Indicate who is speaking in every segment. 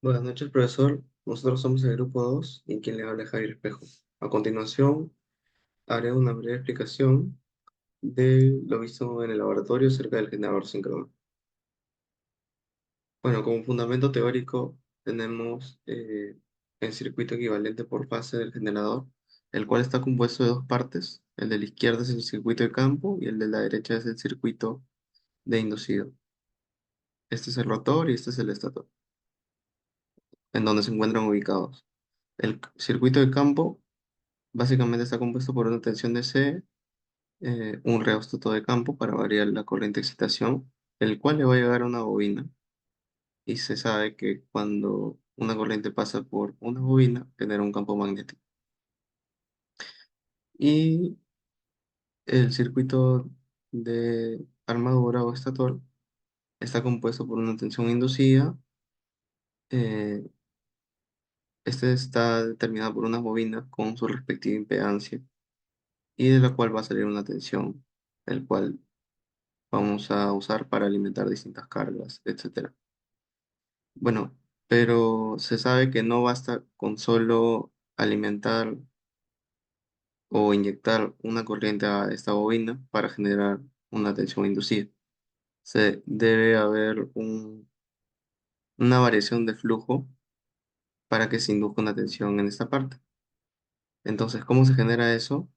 Speaker 1: Buenas noches, profesor. Nosotros somos el grupo 2 y quien le habla es Javier Espejo. A continuación, haré una breve explicación de lo visto en el laboratorio acerca del generador síncrono. Bueno, como fundamento teórico tenemos el circuito equivalente por fase del generador, el cual está compuesto de dos partes. El de la izquierda es el circuito de campo y el de la derecha es el circuito de inducido. Este es el rotor y este es el estator, en donde se encuentran ubicados. El circuito de campo básicamente está compuesto por una tensión de C, un reóstato de campo para variar la corriente de excitación, el cual le va a llegar a una bobina. Y se sabe que cuando una corriente pasa por una bobina, genera un campo magnético. Y el circuito de armadura o estator está compuesto por una tensión inducida. eh, este está determinado por una bobina con su respectiva impedancia y de la cual va a salir una tensión, el cual vamos a usar para alimentar distintas cargas, etcétera. Bueno, pero se sabe que no basta con solo alimentar o inyectar una corriente a esta bobina para generar una tensión inducida. Se debe haber una variación de flujo para que se induzca una tensión en esta parte. Entonces, ¿cómo se genera eso?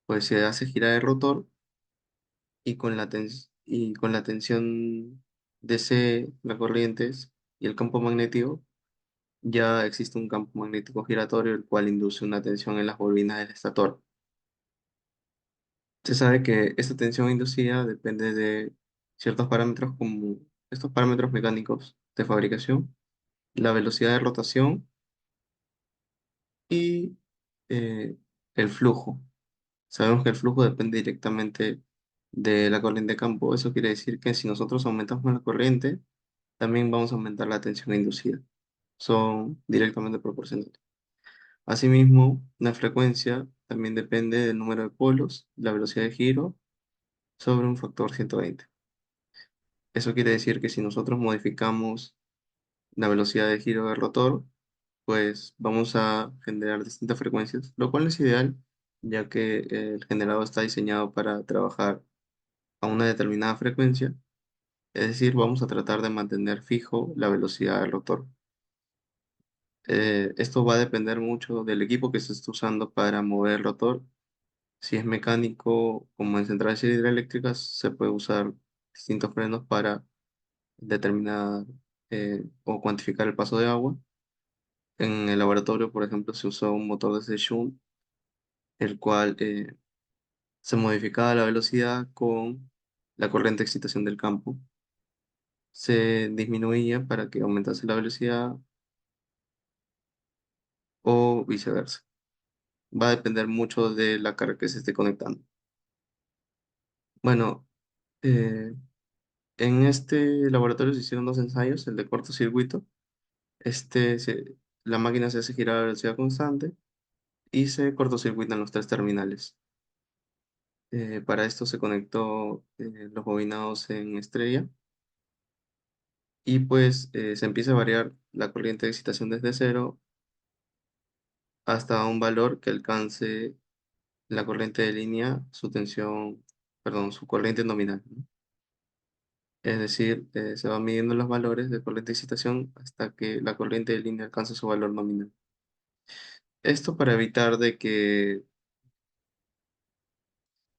Speaker 1: Pues se hace girar el rotor y con la tensión DC, las corrientes y el campo magnético, ya existe un campo magnético giratorio el cual induce una tensión en las bobinas del estator. Se sabe que esta tensión inducida depende de ciertos parámetros como estos parámetros mecánicos de fabricación, la velocidad de rotación y eh, el flujo. Sabemos que el flujo depende directamente de la corriente de campo. Eso quiere decir que si nosotros aumentamos la corriente, también vamos a aumentar la tensión inducida. Son directamente proporcionales. Asimismo, la frecuencia también depende del número de polos, la velocidad de giro, sobre un factor 120. Eso quiere decir que si nosotros modificamos la velocidad de giro del rotor, pues vamos a generar distintas frecuencias, lo cual es ideal, ya que el generador está diseñado para trabajar a una determinada frecuencia, es decir, vamos a tratar de mantener fijo la velocidad del rotor. Esto va a depender mucho del equipo que se esté usando para mover el rotor. Si es mecánico, como en centrales hidroeléctricas, se puede usar distintos frenos para determinar o cuantificar el paso de agua. En el laboratorio, por ejemplo, se usó un motor de Sechung, el cual se modificaba la velocidad con la corriente de excitación del campo. Se disminuía para que aumentase la velocidad o viceversa. Va a depender mucho de la carga que se esté conectando. Bueno, eh, en este laboratorio se hicieron dos ensayos, el de cortocircuito. La máquina se hace girar a velocidad constante y se cortocircuitan los tres terminales. Para esto se conectó los bobinados en estrella y pues se empieza a variar la corriente de excitación desde cero hasta un valor que alcance la corriente de línea, su tensión, perdón, su corriente nominal, ¿no? Es decir, se van midiendo los valores de corriente de excitación hasta que la corriente de línea alcance su valor nominal. Esto para evitar de que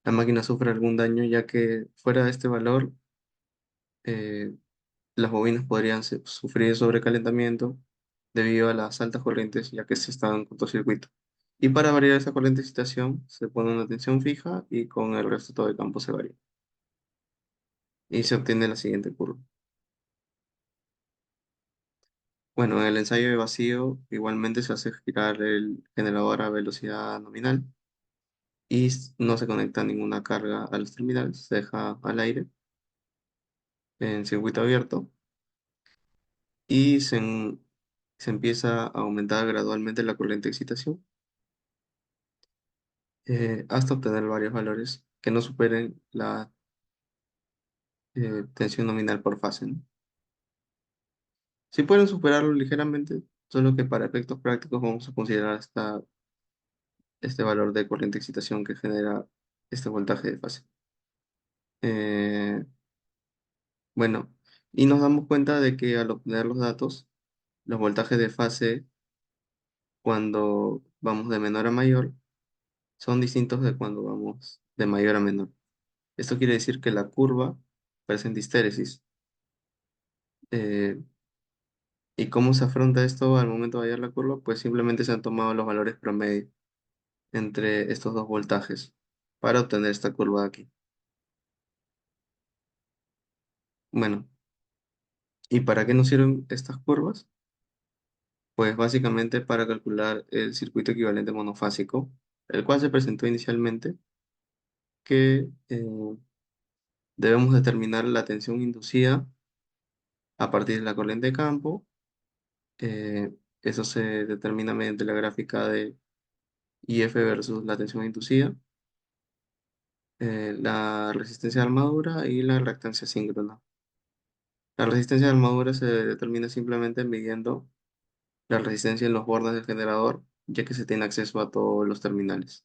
Speaker 1: la máquina sufra algún daño, ya que fuera de este valor, eh, las bobinas podrían sufrir sobrecalentamiento debido a las altas corrientes, ya que se está en cortocircuito. Y para variar esa corriente de excitación, se pone una tensión fija y con el resto todo el campo se varía. Y se obtiene la siguiente curva. Bueno, en el ensayo de vacío igualmente se hace girar el generador a velocidad nominal y no se conecta ninguna carga a los terminales, se deja al aire en circuito abierto y se empieza a aumentar gradualmente la corriente de excitación hasta obtener varios valores que no superen la tensión nominal por fase, ¿no? Sí pueden superarlo ligeramente, solo que para efectos prácticos vamos a considerar este valor de corriente de excitación que genera este voltaje de fase. Eh, bueno, y nos damos cuenta de que al obtener los datos, los voltajes de fase cuando vamos de menor a mayor son distintos de cuando vamos de mayor a menor. Esto quiere decir que la curva presenta histéresis. Eh, ¿Y cómo se afronta esto al momento de hallar la curva? Pues simplemente se han tomado los valores promedio entre estos dos voltajes para obtener esta curva de aquí. Bueno, ¿y para qué nos sirven estas curvas? Pues básicamente para calcular el circuito equivalente monofásico, el cual se presentó inicialmente, que debemos determinar la tensión inducida a partir de la corriente de campo. Eso se determina mediante la gráfica de IF versus la tensión inducida, la resistencia de armadura y la reactancia síncrona. La resistencia de armadura se determina simplemente midiendo la resistencia en los bordes del generador, ya que se tiene acceso a todos los terminales.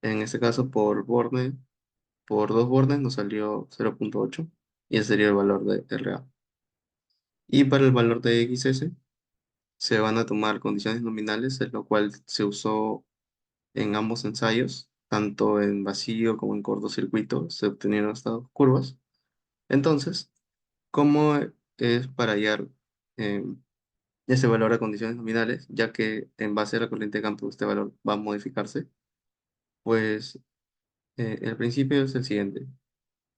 Speaker 1: En este caso, por dos bordes nos salió 0,8 y ese sería el valor de RA. Y para el valor de XS se van a tomar condiciones nominales, es lo cual se usó en ambos ensayos, tanto en vacío como en cortocircuito, se obtenieron estas dos curvas. Entonces, ¿cómo es para hallar eh, ese valor a condiciones nominales? Ya que en base a la corriente de campo este valor va a modificarse. Pues el principio es el siguiente.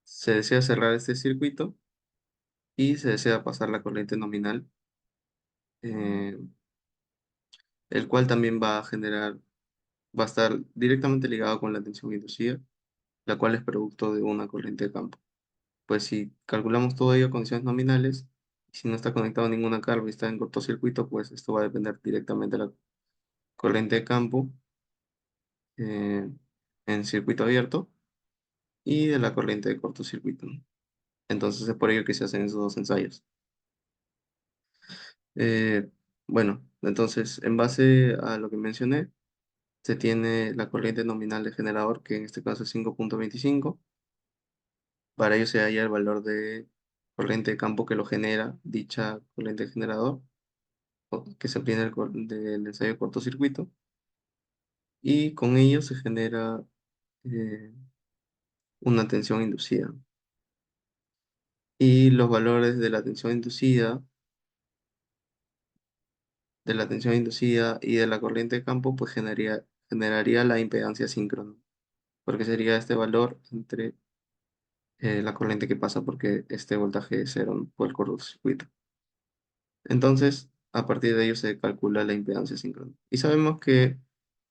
Speaker 1: Se desea cerrar este circuito y se desea pasar la corriente nominal, eh, el cual también va a estar directamente ligado con la tensión inducida, la cual es producto de una corriente de campo. Pues si calculamos todo ello a condiciones nominales, y si no está conectado a ninguna carga y está en cortocircuito, pues esto va a depender directamente de la corriente de campo eh, en circuito abierto y de la corriente de cortocircuito. Entonces es por ello que se hacen esos dos ensayos. Eh, bueno, entonces en base a lo que mencioné, se tiene la corriente nominal del generador, que en este caso es 5,25. Para ello se halla el valor de corriente de campo que lo genera dicha corriente de generador, que se obtiene del ensayo de cortocircuito, y con ello se genera eh, una tensión inducida. Y los valores de la tensión inducida y de la corriente de campo, pues generaría la impedancia síncrona, porque sería este valor entre la corriente que pasa porque este voltaje es cero por el cortocircuito. Entonces, a partir de ello se calcula la impedancia síncrona. Y sabemos que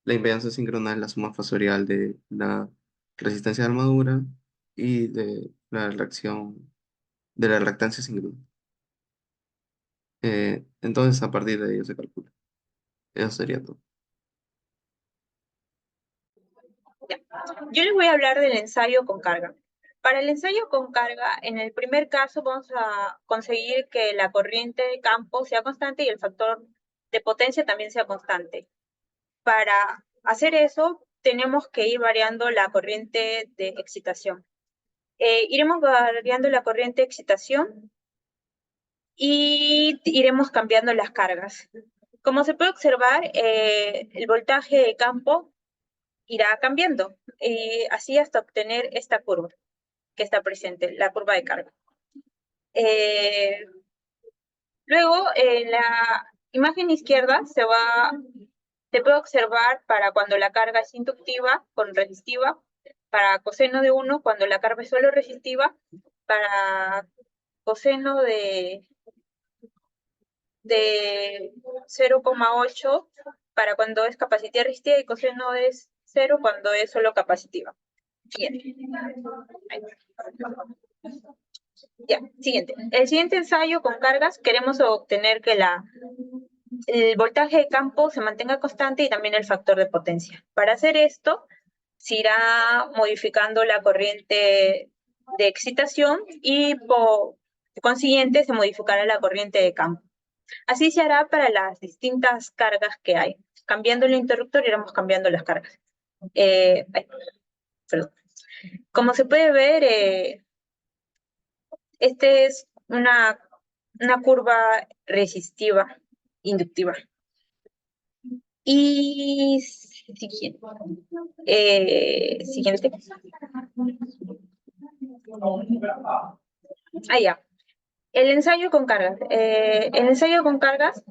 Speaker 1: la impedancia síncrona es la suma fasorial de la resistencia de armadura y de la reactancia síncrona. Entonces, a partir de ello se calcula. Eso sería todo.
Speaker 2: Ya. Yo les voy a hablar del ensayo con carga. Para el ensayo con carga, en el primer caso vamos a conseguir que la corriente de campo sea constante y el factor de potencia también sea constante. Para hacer eso, tenemos que ir variando la corriente de excitación. Iremos variando la corriente de excitación y iremos cambiando las cargas. Como se puede observar, el voltaje de campo irá cambiando, así hasta obtener esta curva que está presente, la curva de carga. Luego, en la imagen izquierda se puede observar para cuando la carga es inductiva con resistiva, para coseno de 1 cuando la carga es solo resistiva, para coseno de 0,8 para cuando es capacitiva resistiva y coseno de 0 cuando es solo capacitiva. Bien. Ya, siguiente. El siguiente ensayo con cargas queremos obtener que el voltaje de campo se mantenga constante y también el factor de potencia. Para hacer esto, se irá modificando la corriente de excitación y por consiguiente se modificará la corriente de campo. Así se hará para las distintas cargas que hay. Cambiando el interruptor, iremos cambiando las cargas. Ay, perdón. Como se puede ver, este es una curva resistiva, inductiva. Y siguiente. Siguiente. Ah, ya. El ensayo con cargas. El ensayo con cargas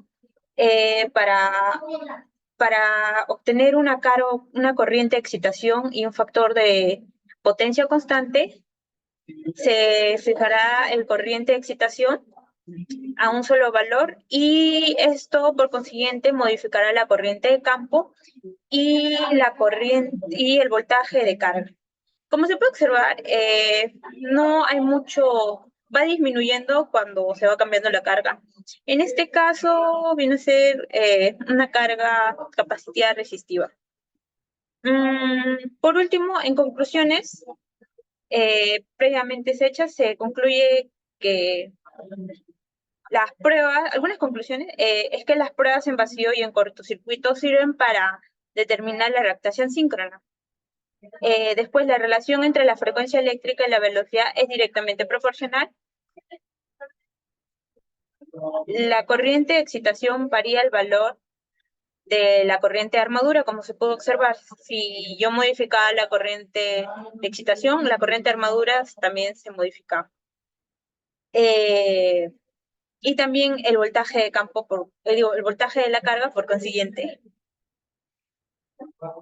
Speaker 2: eh, para, para obtener una corriente de excitación y un factor de potencia constante, se fijará el corriente de excitación a un solo valor y esto por consiguiente modificará la corriente de campo y la corriente y el voltaje de carga. Como se puede observar, no hay mucho, va disminuyendo cuando se va cambiando la carga. En este caso viene a ser una carga capacitiva resistiva. Por último, en conclusiones previamente hechas, se concluye que las pruebas, algunas conclusiones, es que las pruebas en vacío y en cortocircuito sirven para determinar la reactación síncrona. Después, la relación entre la frecuencia eléctrica y la velocidad es directamente proporcional. La corriente de excitación varía el valor de la corriente de armadura, como se puede observar. Si yo modificaba la corriente de excitación, la corriente de armadura también se modifica. Eh, y también el voltaje de campo, el voltaje de la carga por consiguiente.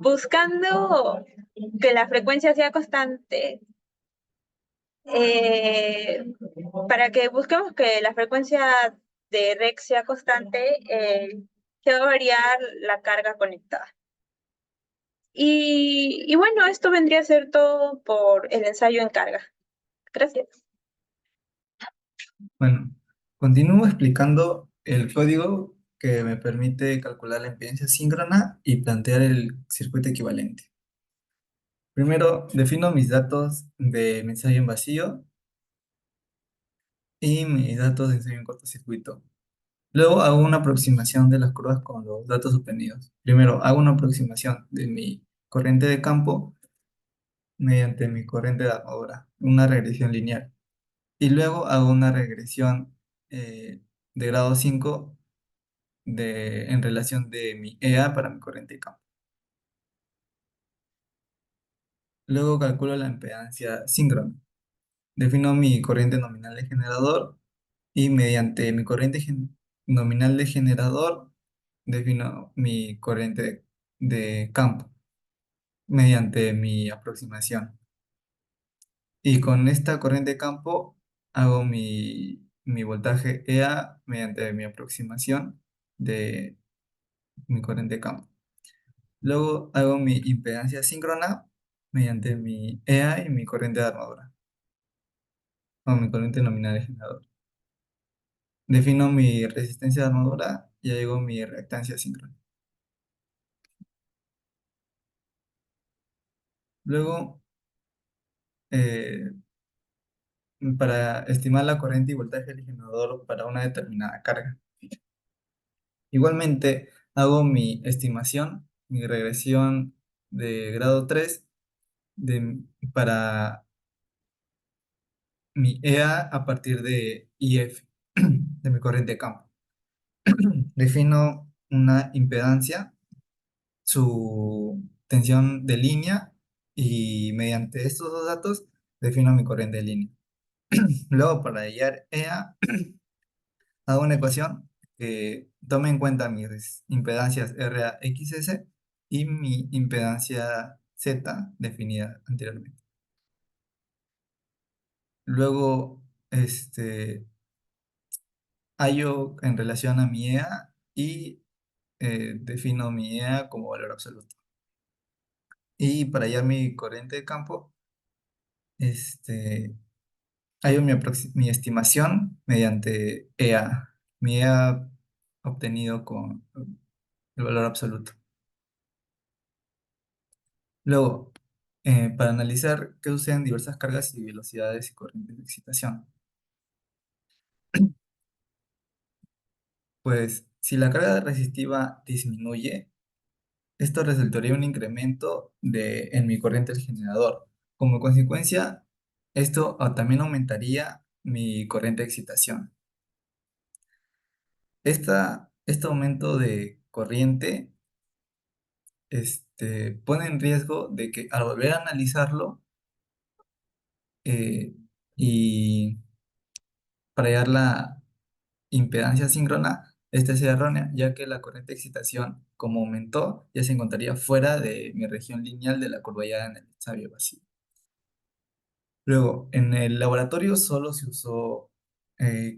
Speaker 2: Buscando que la frecuencia sea constante, eh, para que busquemos que la frecuencia de REC sea constante, se va a variar la carga conectada. Y bueno, esto vendría a ser todo por el ensayo en carga. Gracias.
Speaker 3: Bueno, continúo explicando el código que me permite calcular la impedancia síncrona y plantear el circuito equivalente. Primero, defino mis datos de mi ensayo en vacío y mis datos de ensayo en cortocircuito. Luego hago una aproximación de las curvas con los datos obtenidos. Primero, hago una aproximación de mi corriente de campo mediante mi corriente de armadura, una regresión lineal. Y luego hago una regresión de grado 5 en relación de mi EA para mi corriente de campo. Luego calculo la impedancia síncrona. Defino mi corriente nominal de generador y mediante mi corriente nominal de generador defino mi corriente de campo mediante mi aproximación. Y con esta corriente de campo hago mi voltaje EA mediante mi aproximación de mi corriente de campo. Luego hago mi impedancia síncrona mediante mi EA y mi corriente de armadura, o mi corriente nominal de generador. Defino mi resistencia de armadura y hago mi reactancia síncrona. Luego, eh, para estimar la corriente y voltaje del generador para una determinada carga. Igualmente, hago mi estimación, mi regresión de grado 3 de, para mi EA a partir de IF, de mi corriente de campo. Defino una impedancia, su tensión de línea y mediante estos dos datos defino mi corriente de línea. Luego, para hallar EA, hago una ecuación que tome en cuenta mis impedancias RAXS y mi impedancia Z definida anteriormente. Luego, hallo en relación a mi EA y defino mi EA como valor absoluto. Y para hallar mi corriente de campo, hallo mi estimación mediante EA, mi EA obtenido con el valor absoluto. Luego, para analizar qué suceden diversas cargas y velocidades y corrientes de excitación. Pues si la carga resistiva disminuye, esto resultaría en un incremento en mi corriente del generador. Como consecuencia, esto también aumentaría mi corriente de excitación. Este aumento de corriente pone en riesgo de que al volver a analizarlo eh, y para hallar la impedancia síncrona, esta sea errónea, ya que la corriente de excitación, como aumentó, ya se encontraría fuera de mi región lineal de la curva hallada en el ensayo vacío. Luego, en el laboratorio solo se usó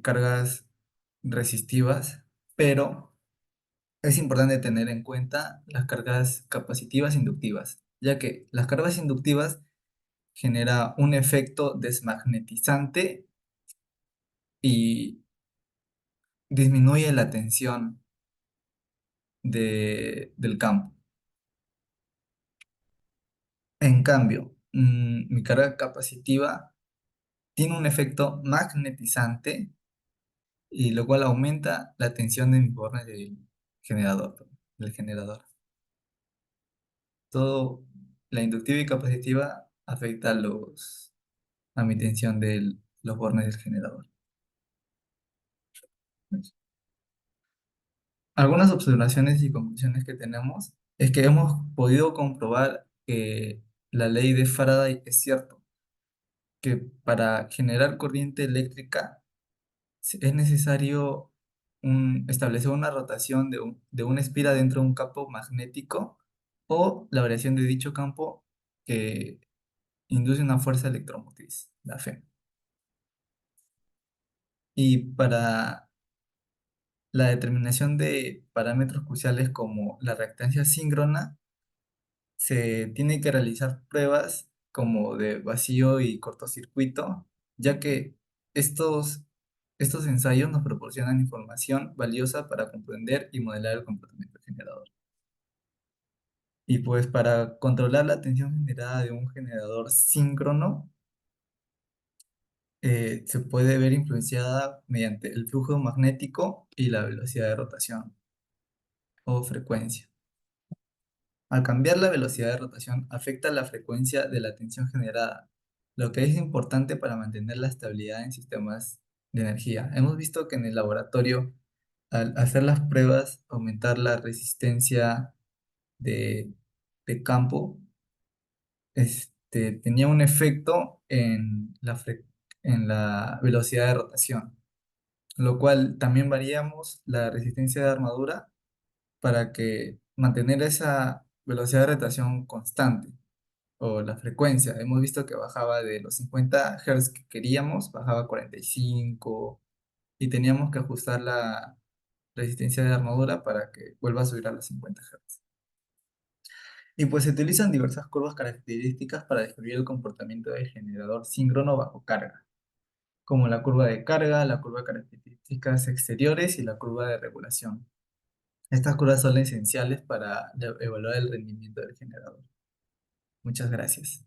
Speaker 3: cargas resistivas, pero es importante tener en cuenta las cargas capacitivas e inductivas, ya que las cargas inductivas genera un efecto desmagnetizante y disminuye la tensión del campo. En cambio, mi carga capacitiva tiene un efecto magnetizante y lo cual aumenta la tensión de mi borne del generador. Todo, la inductiva y capacitiva afecta a mi tensión de los bornes del generador. Algunas observaciones y conclusiones que tenemos es que hemos podido comprobar que la ley de Faraday es cierto, que para generar corriente eléctrica es necesario establecer una rotación de una espira dentro de un campo magnético o la variación de dicho campo que induce una fuerza electromotriz, la F. Y para la determinación de parámetros cruciales como la reactancia síncrona, se tiene que realizar pruebas como de vacío y cortocircuito, ya que estos ensayos nos proporcionan información valiosa para comprender y modelar el comportamiento del generador. Y pues para controlar la tensión generada de un generador síncrono, se puede ver influenciada mediante el flujo magnético y la velocidad de rotación o frecuencia. Al cambiar la velocidad de rotación, afecta la frecuencia de la tensión generada, lo que es importante para mantener la estabilidad en sistemas de energía. Hemos visto que en el laboratorio, al hacer las pruebas, aumentar la resistencia de, de campo, tenía un efecto en la velocidad de rotación, lo cual también variamos la resistencia de armadura para que mantener esa velocidad de rotación constante o la frecuencia. Hemos visto que bajaba de los 50 Hz que queríamos, bajaba a 45 y teníamos que ajustar la resistencia de armadura para que vuelva a subir a los 50 Hz. Y pues se utilizan diversas curvas características para describir el comportamiento del generador síncrono bajo carga, como la curva de carga, la curva de características exteriores y la curva de regulación. Estas curvas son esenciales para evaluar el rendimiento del generador. Muchas gracias.